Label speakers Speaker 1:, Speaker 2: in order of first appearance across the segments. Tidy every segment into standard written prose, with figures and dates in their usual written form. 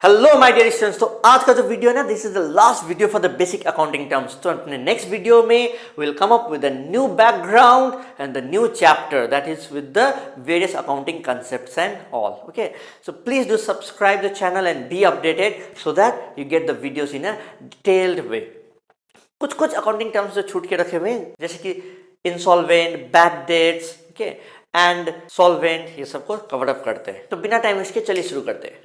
Speaker 1: Hello my dear students. तो आज का जो वीडियो है ना, this is the last video for the basic accounting terms. तो अपने नेक्स्ट वीडियो में will come up with a new background and the new chapter that is with the various accounting concepts and all. Okay, so please do subscribe the channel and be updated so that you get the videos in a detailed way. कुछ accounting terms जो छूट के रखे हुए हैं, जैसे कि insolvent, bad debts, okay, and solvent, ये सबको कवर अप करते हैं। तो बिना टाइम वेस्ट के चलिए शुरू करते हैं।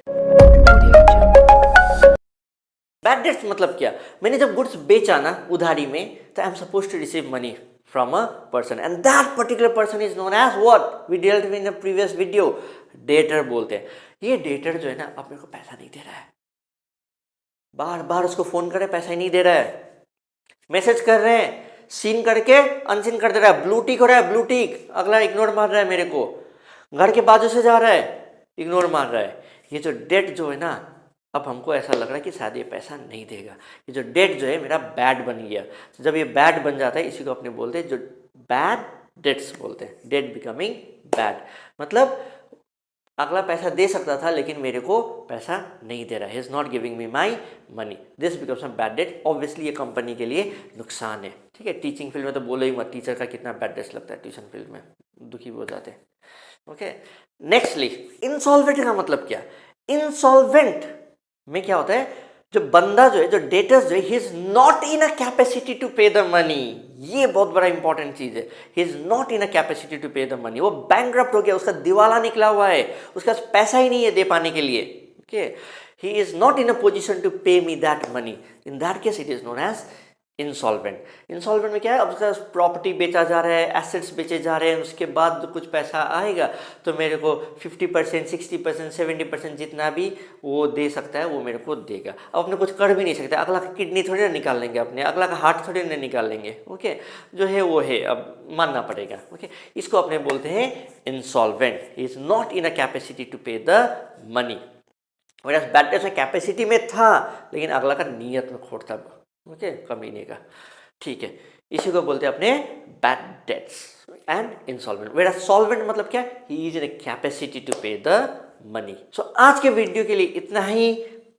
Speaker 1: बैड डेट्स मतलब क्या? मैंने जब गुड्स बेचा ना उधारी में, तो I am suppose to receive money from a person and that particular person is known as what we dealt in the previous video, debtor बोलते हैं। ये डेटर जो है ना, अब मेरे को पैसा नहीं दे रहा है, बार बार उसको फोन करे, पैसा ही नहीं दे रहा है, मैसेज कर रहे हैं, सीन करके अनसीन कर दे रहा है, ब्लू टिक हो रहा है, ब्लू टिक, अगला इग्नोर मार रहा है मेरे को, घर के बाजू से जा रहा है, इग्नोर मार रहा है। ये जो डेट जो है ना, अब हमको ऐसा लग रहा है कि शायद ये पैसा नहीं देगा। ये जो डेट जो है मेरा बैड बन गया। तो जब ये बैड बन जाता है, इसी को अपने बोलते हैं जो बैड डेट्स बोलते हैं, डेट बिकमिंग बैड। मतलब अगला पैसा दे सकता था लेकिन मेरे को पैसा नहीं दे रहा है, is not giving me my money, this becomes a bad debt. Obviously ये कंपनी के लिए नुकसान है। ठीक है, टीचिंग फील्ड में तो बोलो ही मत, टीचर का कितना बैड डेट्स लगता है ट्यूशन फील्ड में, दुखी हो जाते हैं। ओके, नेक्स्टली इंसॉल्वेंट का मतलब क्या? इंसॉल्वेंट में क्या होता है, जो बंदा जो है, जो डेटर्स जो है, he is not in a capacity to pay the money. ये बहुत बड़ा इंपॉर्टेंट चीज है, he is not in a capacity to pay the money. वो बैंकरप्ट हो गया, उसका दिवाला निकला हुआ है, उसके पास पैसा ही नहीं है दे पाने के लिए। Okay, he is not in a position to pay me that money, in that case it is known as insolvent. Insolvent में क्या है, अब उसका प्रॉपर्टी बेचा जा रहा है, एसेट्स बेचे जा रहे हैं, उसके बाद कुछ पैसा आएगा तो मेरे को 50%, 60%, 70% जितना भी वो दे सकता है वो मेरे को देगा। अब अपने कुछ कर भी नहीं सकते, अगला का किडनी थोड़ी ना निकाल लेंगे अपने, अगला का हार्ट थोड़ी ना निकाल लेंगे। ओके, जो है वो है, अब मानना पड़ेगा। ओके, इसको अपने बोलते हैं insolvent, he is not in a capacity to pay the money. Bad debts में कैपेसिटी में था लेकिन अगला का नीयत में खोट था, ओके, कमीने का। ठीक है, इसी को बोलते हैं अपने bad debts and insolvent. Where solvent मतलब क्या? He is in a capacity to pay the money. So आज के वीडियो के लिए इतना ही।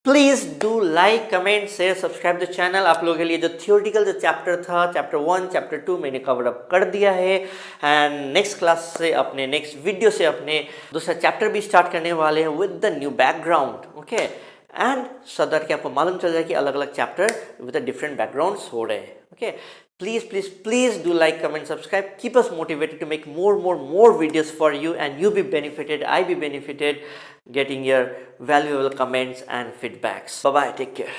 Speaker 1: Please do like, comment, share, subscribe the channel. आप लोगों के लिए जो थियोरिटिकल जो चैप्टर था, चैप्टर 1, चैप्टर 2 मैंने कवर अप कर दिया है एंड नेक्स्ट क्लास से, अपने नेक्स्ट वीडियो से अपने दूसरा चैप्टर भी स्टार्ट करने वाले हैं with the new background. Okay, and so that कि आपको मालूम चल जाए कि अलग अलग चैप्टर विद डिफरेंट बैकग्राउंड्स हो रहे हैं। Okay, please do like, comment, subscribe, keep us motivated to make more videos for you, and you be benefited, I be benefited getting your valuable comments and feedbacks. Bye bye, take care.